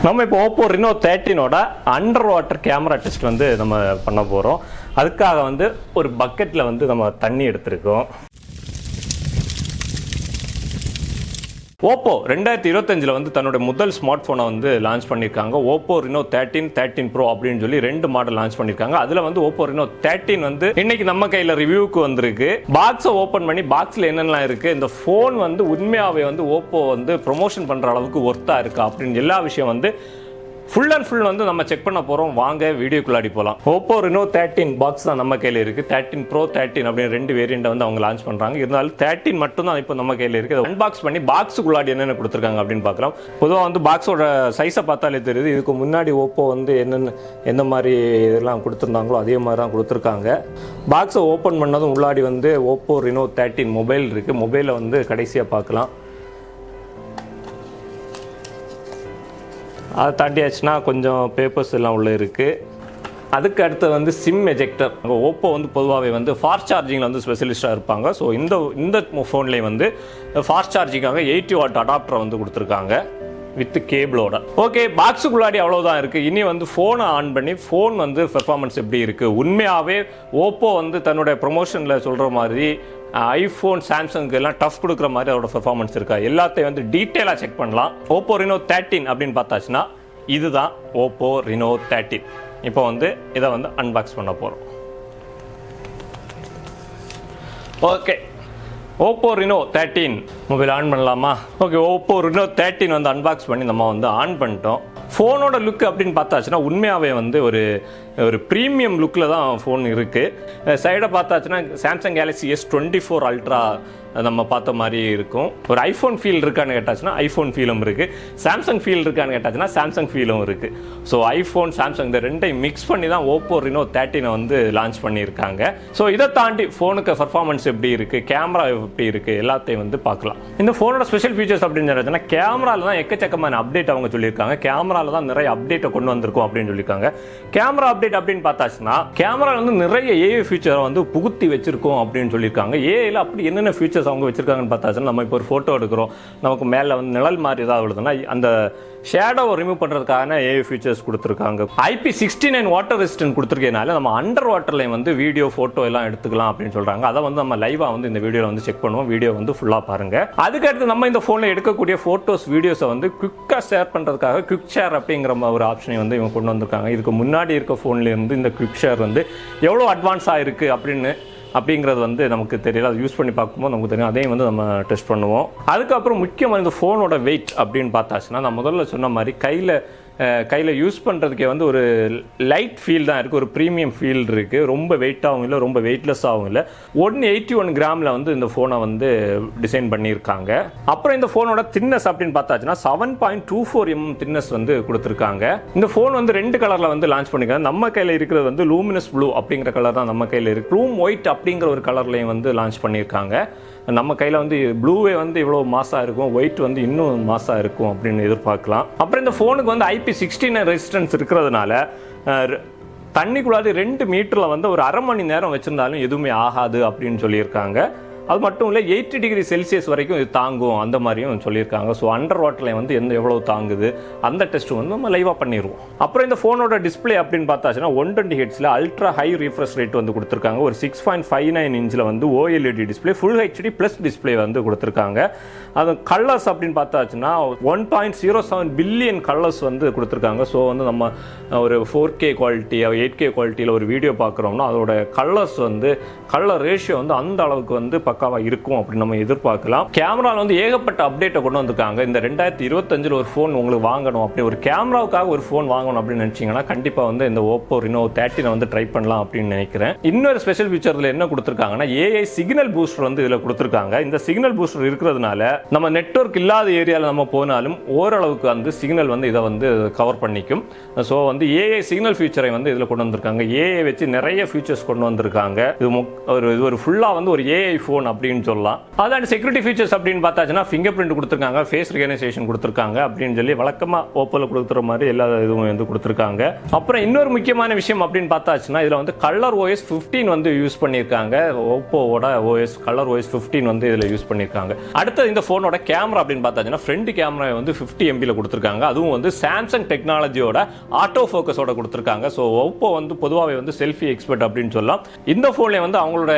நம்ம இப்போ Oppo Reno 13ஓட அண்டர் வாட்டர் கேமரா டெஸ்ட் வந்து நம்ம பண்ண போகிறோம். அதுக்காக வந்து ஒரு பக்கெட்டில் வந்து நம்ம தண்ணி எடுத்திருக்கோம். ஓப்போ 2025 வந்து தன்னோட முதல் ஸ்மார்ட் போனை வந்து லான்ச் பண்ணியிருக்காங்க. ஓப்போ ரினோ 13 ப்ரோ அப்படின்னு சொல்லி 2 மாடல் லான்ச் பண்ணியிருக்காங்க. அதுல வந்து ஓப்போ ரினோ 13 வந்து இன்னைக்கு நம்ம கையில ரிவ்யூக்கு வந்திருக்கு. பாக்ஸை ஓபன் பண்ணி பாக்ஸ்ல என்னெல்லாம் இருக்கு, இந்த போன் வந்து உண்மையாவே வந்து ஓப்போ வந்து ப்ரொமோஷன் பண்ற அளவுக்கு ஒர்த்தா இருக்கா அப்படின்னு எல்லா விஷயம் வந்து ஃபுல் அண்ட் ஃபுல் வந்து நம்ம செக் பண்ண போறோம். வாங்க வீடியோக்குள்ளாடி போகலாம். ஓப்போ ரினோ 13 பாக்ஸ் தான் நம்ம கையில இருக்கு. 13 ப்ரோ 13 அப்படின்னு 2 வேரியண்ட் வந்து அவங்க லான்ச் பண்றாங்க. இருந்தாலும் 13 மட்டும் தான் இப்போ நம்ம கையில இருக்கு. அன்பாக்ஸ் பண்ணி பாக்ஸுக்குள்ளாடி என்னென்ன கொடுத்துருக்காங்க அப்படின்னு பார்க்கலாம். பொதுவாக வந்து பாக்ஸோட சைஸை பார்த்தாலே தெரியுது. இதுக்கு முன்னாடி ஓப்போ வந்து எந்த மாதிரி இதெல்லாம் கொடுத்துருந்தாங்களோ அதே மாதிரி தான் கொடுத்துருக்காங்க. பாக்ஸை ஓப்பன் பண்ணதும் உள்ளாடி வந்து ஓப்போ ரினோ 13 மொபைல் இருக்கு. மொபைலை வந்து கடைசியாக பார்க்கலாம். அதை தாண்டியாச்சுன்னா கொஞ்சம் பேப்பர்ஸ் எல்லாம் உள்ளே இருக்குது. அதுக்கு அடுத்து வந்து சிம் எஜெக்டர். ஓப்போ வந்து பொதுவாகவே வந்து ஃபாஸ்ட் சார்ஜிங்கில் வந்து ஸ்பெஷலிஸ்ட்டாக இருப்பாங்க. ஸோ இந்த ஃபோன்லேயே வந்து ஃபாஸ்ட் சார்ஜிங்காக 80 வாட் அடாப்டரை வந்து கொடுத்துருக்காங்க வித் கேபிளோட. ஓகே, பாக்ஸுக்குள்ளாடி அவ்வளோதான் இருக்குது. இனி வந்து ஃபோனை ஆன் பண்ணி ஃபோன் வந்து பெர்ஃபார்மன்ஸ் எப்படி இருக்குது. உண்மையாகவே ஓப்போ வந்து தன்னுடைய ப்ரொமோஷனில் சொல்கிற மாதிரி ஐஃபோன் சாம்சங்க்கு எல்லாம் டஃப் கொடுக்குற மாதிரி அதோட பெர்ஃபார்மன்ஸ் இருக்கா எல்லாத்தையும் வந்து டீட்டெயிலாக செக் பண்ணலாம். ஓப்போ ரினோ 13 அப்படின்னு பார்த்தாச்சுன்னா இதுதான் ஓப்போ ரினோ 13. இப்போ வந்து இதை வந்து அன்பாக்ஸ் பண்ண போகிறோம். Okay, Oppo Reno 13 mobile on பண்ணலாமா? ஓகே, ஓப்போ ரினோ 13 வந்து அன்பாக்ஸ் பண்ணி நம்ம வந்து ஆன் பண்ணிட்டோம். ஃபோனோட லுக் அப்படின்னு பார்த்தாச்சுன்னா உண்மையாகவே வந்து ஒரு ப்ரீமியம் லுக்கில் தான் ஃபோன் இருக்குது. சைடை பார்த்தாச்சுன்னா சாம்சங் கேலக்ஸி S24 அல்ட்ரா நம்ம பார்த்த மாதிரி இருக்கும். ஒரு ஐஃபோன் ஃபீல் இருக்கான்னு கேட்டாச்சுன்னா ஐஃபோன் ஃபீலும் இருக்குது. சாம்சங் ஃபீல் இருக்கான்னு கேட்டாச்சுன்னா சாம்சங் ஃபீலும் இருக்குது. ஸோ ஐஃபோன் சாம்சங் இந்த ரெண்டையும் மிக்ஸ் பண்ணி தான் ஓப்போ ரினோ 13 வந்து லான்ச் பண்ணியிருக்காங்க. ஸோ இதை தாண்டி ஃபோனுக்கு பர்ஃபார்மன்ஸ் எப்படி இருக்குது, கேமரா எப்படி இருக்குது எல்லாத்தையும் வந்து பார்க்கலாம். இந்த ஃபோனோட ஸ்பெஷல் ஃபீச்சர்ஸ் அப்படின்னு சொல்லிச்சுன்னா கேமராவில் தான் எக்கச்சக்கமான அப்டேட் அவங்க சொல்லியிருக்காங்க. கேமராவில் தான் நிறைய அப்டேட்டை கொண்டு வந்திருக்கும் அப்படின்னு சொல்லியிருக்காங்க. கேமரா அப்டேட் அப்படின்னு பார்த்தாச்சுன்னா கேமராவில் வந்து நிறைய ஏஐ ஃபீச்சரை வந்து புகுத்தி வச்சிருக்கோம் அப்படின்னு சொல்லியிருக்காங்க. ஏஐல அப்படி என்னென்ன ஃபீச்சர்ஸ் அவங்க வச்சிருக்காங்கன்னு பார்த்தாச்சுன்னா நம்ம இப்போ ஒரு ஃபோட்டோ எடுக்கிறோம், நமக்கு மேலே வந்து நிழல் மாதிரி ஏதாவது விழுதுன்னா அந்த ஷேடோவை ரிமூவ் பண்ணுறதுக்கான ஏஐ ஃபீச்சர்ஸ் கொடுத்துருக்காங்க. IP69 வாட்டர் ரெசிஸ்டன்ட் கொடுத்துருக்கனால நம்ம அண்டர் வாட்டர்லையும் வந்து வீடியோ ஃபோட்டோ எல்லாம் எடுத்துக்கலாம் அப்படின்னு சொல்கிறாங்க. அதை வந்து நம்ம லைவாக வந்து இந்த வீடியோவில் வந்து செக் பண்ணுவோம். வீடியோ வந்து ஃபுல்லாக பாருங்கள். அதுக்கடுத்து நம்ம இந்த ஃபோனில் எடுக்கக்கூடிய ஃபோட்டோஸ் வீடியோஸை வந்து குவிக்காக ஷேர் பண்ணுறதுக்காக குவிக் ஷேர் அப்படிங்கிற ஒரு ஆப்ஷனை வந்து இவங்க கொண்டு வந்திருக்காங்க. இதுக்கு முன்னாடி இருக்க ஃபோன்லேருந்து இந்த குவிக் ஷேர் வந்து எவ்வளோ அட்வான்ஸாக இருக்குது அப்படிங்கிறது வந்து நமக்கு தெரியல. அது யூஸ் பண்ணி பார்க்கும்போது நமக்கு தெரியும். அதையும் வந்து நம்ம டெஸ்ட் பண்ணுவோம். அதுக்கப்புறம் முக்கியமாக இந்த ஃபோனோட வெயிட் அப்படின்னு பார்த்தாச்சுன்னா நான் முதல்ல சொன்ன மாதிரி கையில் யூஸ் பண்ணுறதுக்கே வந்து ஒரு லைட் ஃபீல் தான் இருக்குது. ஒரு ப்ரீமியம் ஃபீல் இருக்குது. ரொம்ப வெயிட்டாகவும் இல்லை, ரொம்ப வெயிட்லெஸ்ஸாகவும் இல்லை. 181 கிராமில் வந்து இந்த ஃபோனை வந்து டிசைன் பண்ணியிருக்காங்க. அப்புறம் இந்த ஃபோனோட தின்னஸ் அப்படின்னு பார்த்தாச்சுன்னா 7.24 mm தின்னஸ் வந்து கொடுத்துருக்காங்க. இந்த ஃபோன் வந்து 2 கலரில் வந்து லான்ச் பண்ணியிருக்காங்க. நம்ம கையில் இருக்கிறது வந்து லூமினஸ் ப்ளூ அப்படிங்கிற கலர் தான் நம்ம கையில் இருக்குது. ப்ளூம் ஒயிட் அப்படிங்கிற ஒரு கலர்லையும் வந்து லான்ச் பண்ணியிருக்காங்க. நம்ம கையில் வந்து ப்ளூவே வந்து இவ்வளோ மாசாக இருக்கும், ஒயிட் வந்து இன்னும் மாசாக இருக்கும் அப்படின்னு எதிர்பார்க்கலாம். அப்புறம் இந்த ஃபோனுக்கு வந்து IP69 ரெசிஸ்டன்ஸ் இருக்கிறதுனால தண்ணிக்குள்ளாடி 2 மீட்டரில் வந்து ஒரு அரை மணி நேரம் வச்சுருந்தாலும் எதுவுமே ஆகாது அப்படின்னு சொல்லியிருக்காங்க. அது மட்டும் இல்லை 80 டிகிரி செல்சியஸ் வரைக்கும் இது தாங்கும் அந்த மாதிரியும் சொல்லியிருக்காங்க. ஸோ அண்டர் வாட்டரில் வந்து எவ்வளோ தாங்குது அந்த டெஸ்ட் வந்து நம்ம லைவாக பண்ணிடுவோம். அப்புறம் இந்த ஃபோனோட டிஸ்பிளே அப்படின்னு பார்த்தாச்சுன்னா 120 ஹெட்ஸில் அல்ட்ரா ஹை ரீஃப்ரெஷ் ரேட் வந்து கொடுத்துருக்காங்க. ஒரு 6.59 இன்ச்சில் வந்து OLED display, full HD plus display வந்து கொடுத்துருக்காங்க. அது கலர்ஸ் அப்படின்னு பார்த்தாச்சுன்னா 1.07 பில்லியன் கலர்ஸ் வந்து கொடுத்துருக்காங்க. ஸோ வந்து நம்ம ஒரு 4K குவாலிட்டி 8K குவாலிட்டியில் ஒரு வீடியோ பார்க்குறோம்னா அதோட கலர்ஸ் வந்து கலர் ரேஷியோ வந்து அந்த அளவுக்கு வந்து பக்காவா இருக்கும் அப்படின்னு நம்ம எதிர்பார்க்கலாம். கேமரால வந்து ஏகப்பட்ட அப்டேட்டை கொண்டு வந்திருக்காங்க. இந்த 2025 ஒரு ஃபோன் உங்களுக்கு வாங்கணும் அப்படி ஒரு கேமராவுக்காக ஒரு ஃபோன் வாங்கணும் அப்படின்னு நினைச்சீங்கன்னா கண்டிப்பா வந்து இந்த ஓப்போ ரினோ 13 வந்து ட்ரை பண்ணலாம் அப்படின்னு நினைக்கிறேன். இன்னொரு ஸ்பெஷல் ஃபீச்சர்ல என்ன கொடுத்திருக்காங்கன்னா AI சிக்னல் பூஸ்டர் வந்து இதுல கொடுத்திருக்காங்க. இந்த சிக்னல் பூஸ்டர் இருக்கிறதுனால நம்ம நெட்வொர்க் இல்லாத ஏரியால நம்ம போனாலும் ஓரளவுக்கு வந்து சிக்னல் வந்து இதை வந்து கவர் பண்ணிக்கும். ஸோ வந்து AI சிக்னல் ஃபீச்சரை வந்து இதுல கொண்டு வந்திருக்காங்க. AI வச்சு நிறைய ஃபீச்சர்ஸ் கொண்டு வந்திருக்காங்க. இது ஒரு ஃபுல்லா வந்து ஒரு AI ஃபோன் ஃபோன் அப்படின்னு சொல்லலாம். அதான் செக்யூரிட்டி ஃபீச்சர்ஸ் அப்படின்னு பார்த்தாச்சுன்னா ஃபிங்கர் பிரிண்ட் கொடுத்துருக்காங்க, ஃபேஸ் ரெகனைசேஷன் கொடுத்துருக்காங்க அப்படின்னு சொல்லி வழக்கமாக ஓப்போவில் கொடுத்துற மாதிரி எல்லா இதுவும் வந்து கொடுத்துருக்காங்க. அப்புறம் இன்னொரு முக்கியமான விஷயம் அப்படின்னு பார்த்தாச்சுன்னா இதில் வந்து கலர் OS 15 வந்து யூஸ் பண்ணியிருக்காங்க. ஓப்போவோட OS கலர் OS 15 வந்து இதில் யூஸ் பண்ணியிருக்காங்க. அடுத்து இந்த ஃபோனோட கேமரா அப்படின்னு பார்த்தாச்சுன்னா ஃப்ரண்ட் கேமரா வந்து 50 MB கொடுத்துருக்காங்க. அதுவும் வந்து சாம்சங் டெக்னாலஜியோட ஆட்டோ ஃபோக்கஸோட கொடுத்துருக்காங்க. ஸோ ஓப்போ வந்து பொதுவாகவே வந்து செல்ஃபி எக்ஸ்பர்ட் அப்படின்னு சொல்லலாம். இந்த ஃபோன்ல வந்து அவங்களோட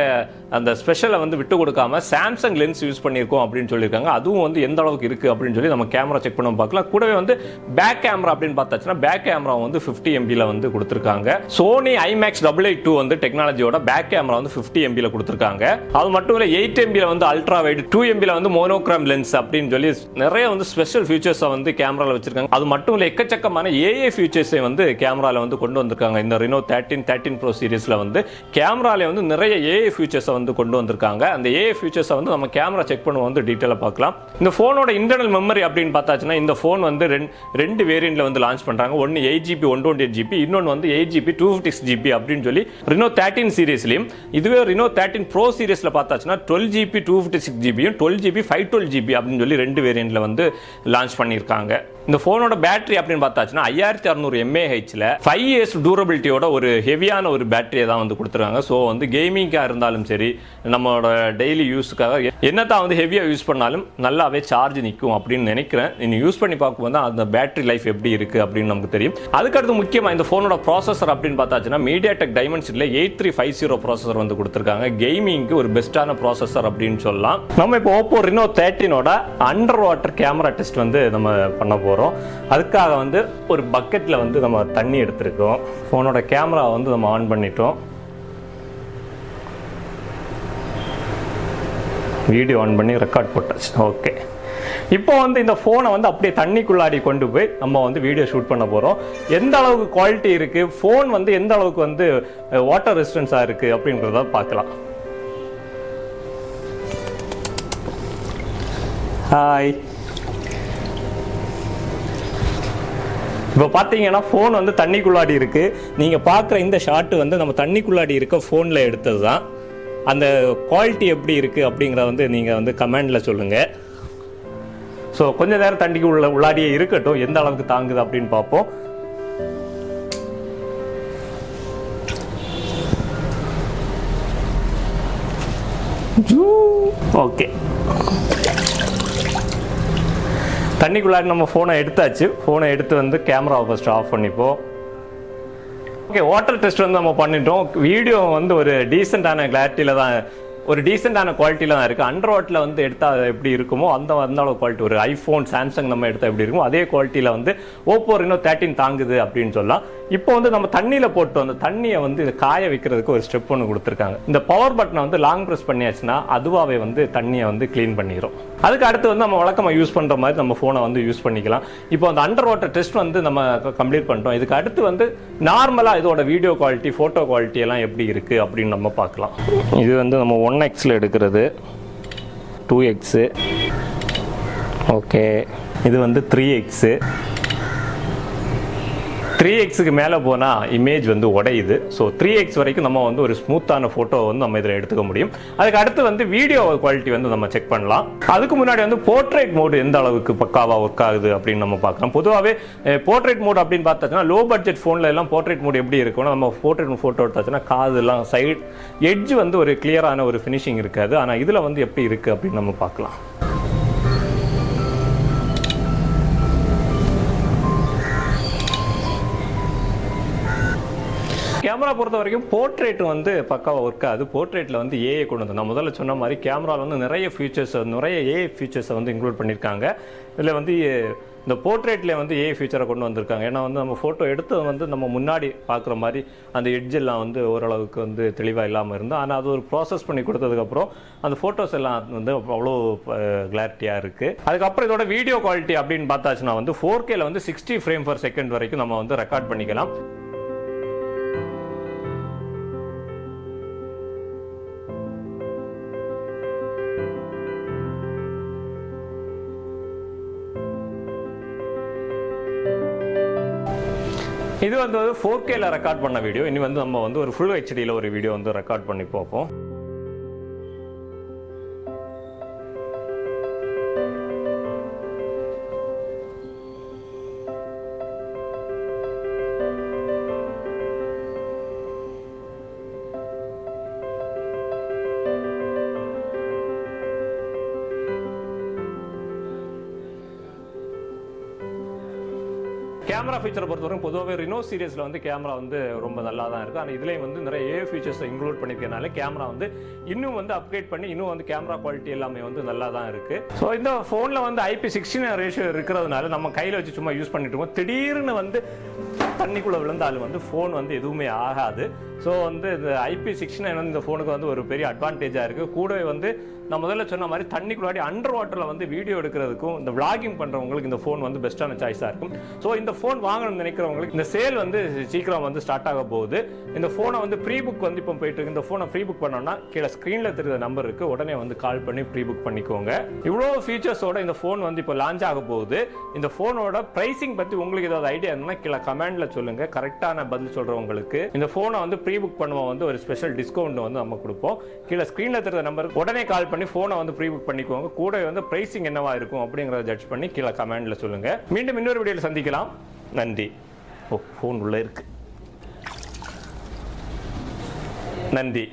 அந்த ஸ்பெஷலை வந்து விட்டு கொடுக்காம சாம்சங் லென்ஸ் யூஸ் பண்ணியிருக்கோம் அப்படின்னு சொல்லியிருக்காங்க. அதுவும் வந்து எந்த அளவுக்கு இருக்கு அப்படின்னு சொல்லி நம்ம கேமரா செக் பண்ண பார்க்கலாம். கூடவே வந்து பேக் கேமரா அப்படின்னு பார்த்தாச்சுன்னா பேக் கேமரா வந்து 50 MB வந்து கொடுத்துருக்காங்க. சோனி IMAX 882 வந்து டெக்னாலஜியோட பேக் கேமரா வந்து 50 MB கொடுத்துருக்காங்க. அது மட்டும் இல்லை 8 MB வந்து அல்ட்ரா வைட், 2 MB வந்து மோனோக்ரோம் லென்ஸ் அப்படின்னு சொல்லி நிறைய வந்து ஸ்பெஷல் ஃபீச்சர்ஸை வந்து கேமராவில் வச்சிருக்காங்க. அது மட்டும் இல்லை எக்கச்சக்கமான AI ஃபீச்சர்ஸை வந்து கேமராவில் வந்து கொண்டு வந்திருக்காங்க. இந்த Reno 13 Pro சீரிஸ்ல வந்து கேமரால வந்து நிறைய AI ஃபீச்சர்ஸை வந்து கொண்டு வந்திருக்காங்க. அந்த AI ஃபீச்சர்ஸை வந்து நம்ம கேமரா செக் பண்ணுவோம் வந்து டீட்டெயிலாக பார்க்கலாம். இந்த ஃபோனோட இன்டர்னல் மெமரி அப்படின்னு பார்த்தாச்சுன்னா இந்த ஃபோன் வந்து ரெண்டு வேரியண்ட்ல வந்து லான்ச் பண்றாங்க. ஒன்னு 8GB 128GB, இன்னொன்று வந்து 8GB 256GB அப்படின்னு சொல்லி Reno 13 சீரிஸ்லயும், இதுவே Reno 13 Pro சீரிஸ்ல பார்த்தாச்சுன்னா 12GB 256GB 12GB 512GB அப்படின்னு சொல்லி ரெண்டு வேரியண்ட்ல வந்து லான்ச் பண்ணியிருக்காங்க. இந்த ஃபோனோட பேட்டரி அப்படின்னு பார்த்தாச்சுன்னா 5600 mAhல 5 years டூரபிலிட்டியோட ஒரு ஹெவியான ஒரு பேட்டரியை தான் வந்து கொடுத்துருக்காங்க. ஸோ வந்து கேமிங்காக இருந்தாலும் சரி, நம்மளோட டெய்லி யூஸுக்காக என்னத்தான் வந்து ஹெவியாக யூஸ் பண்ணாலும் நல்லாவே சார்ஜ் நிற்கும் அப்படின்னு நினைக்கிறேன். நீங்கள் யூஸ் பண்ணி பார்க்கும்போது அந்த பேட்டரி லைஃப் எப்படி இருக்குது அப்படின்னு நமக்கு தெரியும். அதுக்கடுத்து முக்கியமாக இந்த ஃபோனோட ப்ராசஸர் அப்படின்னு பார்த்தாச்சுன்னா MediaTek Dimensity 8350 ப்ராசஸர் வந்து கொடுத்துருக்காங்க. கேமிங்க்கு ஒரு பெஸ்ட்டான ப்ராசஸர் அப்படின்னு சொல்லலாம். நம்ம இப்போ ஓப்போ Reno 13ஓட அண்டர் வாட்டர் கேமரா டெஸ்ட் வந்து நம்ம பண்ண போகிறோம். அதுக்காக வந்து ஒரு பக்கெட்டில் வந்து நம்ம தண்ணி எடுத்திருக்கோம். ஃபோனோட கேமரா வந்து நம்ம ஆன் பண்ணிட்டோம். வீடியோ ஆன் பண்ணி ரெக்கார்ட் போட்டாச்சு. ஓகே, இப்போ வந்து இந்த ஃபோனை வந்து அப்படியே தண்ணிக்குள்ளாடி கொண்டு போய் நம்ம வந்து வீடியோ ஷூட் பண்ண போகிறோம். எந்த அளவுக்கு குவாலிட்டி இருக்குது, ஃபோன் வந்து எந்த அளவுக்கு வந்து வாட்டர் ரெசிஸ்டன்ஸாக இருக்குது அப்படின்றத பார்க்கலாம். ஹாய், இப்போ பார்த்தீங்கன்னா ஃபோன் வந்து தண்ணிக்குள்ளாடி இருக்குது. நீங்கள் பார்க்குற இந்த ஷாட்டு வந்து நம்ம தண்ணிக்குள்ளாடி இருக்க ஃபோனில் எடுத்தது தான். அந்த குவாலிட்டி எப்படி இருக்குது அப்படிங்கிறத வந்து நீங்கள் வந்து கமெண்டில் சொல்லுங்கள். ஸோ கொஞ்சம் நேரம் தண்ணிக்கு உள்ளாடியே இருக்கட்டும், எந்த அளவுக்கு தாங்குது அப்படின்னு பார்ப்போம். ஓகே, தண்ணிக்குள்ளாடி நம்ம ஃபோனை எடுத்தாச்சு. ஃபோனை எடுத்து வந்து கேமராவை ஃபர்ஸ்ட் ஆஃப் பண்ணிப்போம். ஓகே, வாட்டர் டெஸ்ட் வந்து நம்ம பண்ணிட்டோம். வீடியோ வந்து ஒரு டீசெண்டான கிளாரிட்டியில் தான், ஒரு டீசெண்டான குவாலிட்டியில் தான் இருக்குது. அண்டர் வாட்டில் வந்து எடுத்தால் எப்படி இருக்குமோ அந்த அளவு குவாலிட்டி, ஒரு ஐஃபோன் சாம்சங் நம்ம எடுத்தால் எப்படி இருக்குமோ அதே குவாலிட்டியில் வந்து ஓப்போ Reno 13 தாங்குது அப்படின்னு சொல்லலாம். இப்போ வந்து நம்ம தண்ணியில் போட்டு அந்த தண்ணியை வந்து காய வைக்கிறதுக்கு ஒரு ஸ்டெப் ஒன்று கொடுத்துருக்காங்க. இந்த பவர் பட்டனை வந்து லாங் ப்ரெஸ் பண்ணியாச்சுன்னா அதுவாகவே வந்து தண்ணியை வந்து க்ளீன் பண்ணிடும். அதுக்கு அடுத்து வந்து நம்ம வழக்கமாக யூஸ் பண்ணுற மாதிரி நம்ம ஃபோனை வந்து யூஸ் பண்ணிக்கலாம். இப்போ அந்த அண்டர் வாட்டர் டெஸ்ட் வந்து நம்ம கம்ப்ளீட் பண்ணிட்டோம். இதுக்கு அடுத்து வந்து நார்மலாக இதோட வீடியோ குவாலிட்டி, ஃபோட்டோ குவாலிட்டி எல்லாம் எப்படி இருக்குது அப்படின்னு நம்ம பார்க்கலாம். இது வந்து நம்ம 1xல எடுக்கிறது, 2x, ஓகே, இது வந்து 3x. 3xக்கு மேலே போனால் இமேஜ் வந்து உடையுது. ஸோ 3x வரைக்கும் நம்ம வந்து ஒரு ஸ்மூத்தான ஃபோட்டோ வந்து நம்ம இதில் எடுத்துக்க முடியும். அதுக்கு அடுத்து வந்து வீடியோ குவாலிட்டி வந்து நம்ம செக் பண்ணலாம். அதுக்கு முன்னாடி வந்து போர்ட்ரேட் மோடு எந்த அளவுக்கு பக்காவாக ஒர்க் ஆகுது அப்படின்னு நம்ம பார்க்கலாம். பொதுவாகவே போர்ட்ரேட் மோட் அப்படின்னு பார்த்தாச்சுன்னா லோ பட்ஜெட் ஃபோனில் எல்லாம் போர்ட்ரேட் மோடு எப்படி இருக்கும்னா, நம்ம போர்ட்ரேட் ஃபோட்டோ எடுத்தாச்சுன்னா காதுலாம் சைடு எட்ஜ் வந்து ஒரு கிளியரான ஒரு ஃபினிஷிங் இருக்காது. ஆனால் இதில் வந்து எப்படி இருக்குது அப்படின்னு நம்ம பார்க்கலாம். கேமரா பொறுத்த வரைக்கும் போர்ட்ரேட் வந்து பக்காவாக ஒர்க் ஆகுது. போர்ட்ரேட்டில் வந்து ஏஐ கொண்டு வந்து நான் முதல்ல சொன்ன மாதிரி கேமராவில் வந்து நிறைய ஏஐ ஃபீச்சர்ஸை வந்து இன்க்ளூட் பண்ணியிருக்காங்க. இதில் வந்து இந்த போர்ட்ரேட்ல வந்து ஏஐ ஃபீச்சரை கொண்டு வந்திருக்காங்க. ஏன்னா வந்து நம்ம ஃபோட்டோ எடுத்து வந்து நம்ம முன்னாடி பார்க்குற மாதிரி அந்த எட்ஜெல்லாம் வந்து ஓரளவுக்கு வந்து தெளிவாக இல்லாமல் இருந்தோம். ஆனால் அது ஒரு ப்ராசஸ் பண்ணி கொடுத்ததுக்கப்புறம் அந்த ஃபோட்டோஸ் எல்லாம் வந்து அவ்வளோ கிளாரிட்டியாக இருக்குது. அதுக்கப்புறம் இதோட வீடியோ குவாலிட்டி அப்படின்னு பார்த்தாச்சுன்னா வந்து 4Kல வந்து 60 frames/second வரைக்கும் நம்ம வந்து ரெக்கார்ட் பண்ணிக்கலாம். இது வந்து 4Kல ரெக்கார்ட் பண்ண வீடியோ. இனி வந்து நம்ம வந்து ஒரு ஃபுல் ஹெச்டியில் ஒரு வீடியோ வந்து ரெக்கார்ட் பண்ணி பார்ப்போம். கேமரா ஃபீச்சரை பொறுத்தவரைக்கும் பொதுவாகவே ரினோ சீரிஸில் வந்து கேமரா வந்து ரொம்ப நல்லா தான் இருக்குது. ஆனால் இதுலேயும் வந்து நிறைய ஏ ஃபீச்சர்ஸை இன்க்ளூட் பண்ணியிருக்கனால கேமரா வந்து இன்னும் வந்து அப்கிரேட் பண்ணி இன்னும் வந்து கேமரா குவாலிட்டி எல்லாமே வந்து நல்லா தான் இருக்குது. ஸோ இந்த ஃபோனில் வந்து IP16 ரேஷியோ இருக்கிறதுனால நம்ம கையில் வச்சு சும்மா யூஸ் பண்ணிட்டு இருக்கோம். திடீர்னு வந்து தண்ணிக்குள்ளே விழுந்தாலும் வந்து ஃபோன் வந்து எதுவுமே ஆகாது. ஸோ வந்து இந்த IP16 வந்து இந்த ஃபோனுக்கு வந்து ஒரு பெரிய அட்வான்டேஜாக இருக்குது. கூடவே வந்து நான் முதல்ல சொன்ன மாதிரி தண்ணிக்குள்ளாடி அண்டர் வாட்டரில் வந்து வீடியோ எடுக்கிறதுக்கும் இந்த விளாகிங் பண்ணுறவங்களுக்கு இந்த ஃபோன் வந்து பெஸ்ட்டான சாய்ஸாக இருக்கும். ஸோ இந்த ஃபோன் வாங்கணும்னு நினைக்கிறவங்களுக்கு இந்த சேல் வந்து சீக்கிரம் வந்து ஸ்டார்ட் ஆக போகுது. இந்த ஃபோனை வந்து ப்ரீ புக் வந்து இப்போ போயிட்டு இருக்கு. இந்த ஃபோனை ப்ரீ புக் பண்ணோம்னா கீழே ஸ்க்ரீனில் தெரியுற நம்பர் இருக்குது, உடனே வந்து கால் பண்ணி ப்ரீ புக் பண்ணிக்கோங்க. இவ்வளோ ஃபீச்சர்ஸோட இந்த ஃபோன் வந்து இப்போ லான்ச் ஆக போகுது. இந்த ஃபோனோட ப்ரைசிங் பற்றி உங்களுக்கு ஏதாவது ஐடியா இருந்தால் கீழே கமெண்ட்டில் சொல்லுங்கள். கரெக்டான பதில் சொல்கிறவங்களுக்கு இந்த ஃபோனை வந்து ப்ரீ புக் பண்ணுவோம் வந்து ஒரு ஸ்பெஷல் டிஸ்கவுண்ட் வந்து நம்ம கொடுப்போம். கீழே ஸ்க்ரீனில் தெரியுற நம்பருக்கு உடனே கால் பண்ணி ஃபோனை வந்து ப்ரீ புக் பண்ணிக்கோங்க. கூட வந்து பிரைசிங் என்னவா இருக்கும் அப்படிங்கறத ஜட்ஜ் பண்ணி கீழே கமெண்ட்ல சொல்லுங்க. மீண்டும் இன்னொரு வீடியோவில் சந்திக்கலாம். நன்றி. ஃபோன் உள்ள இருக்கு. நன்றி.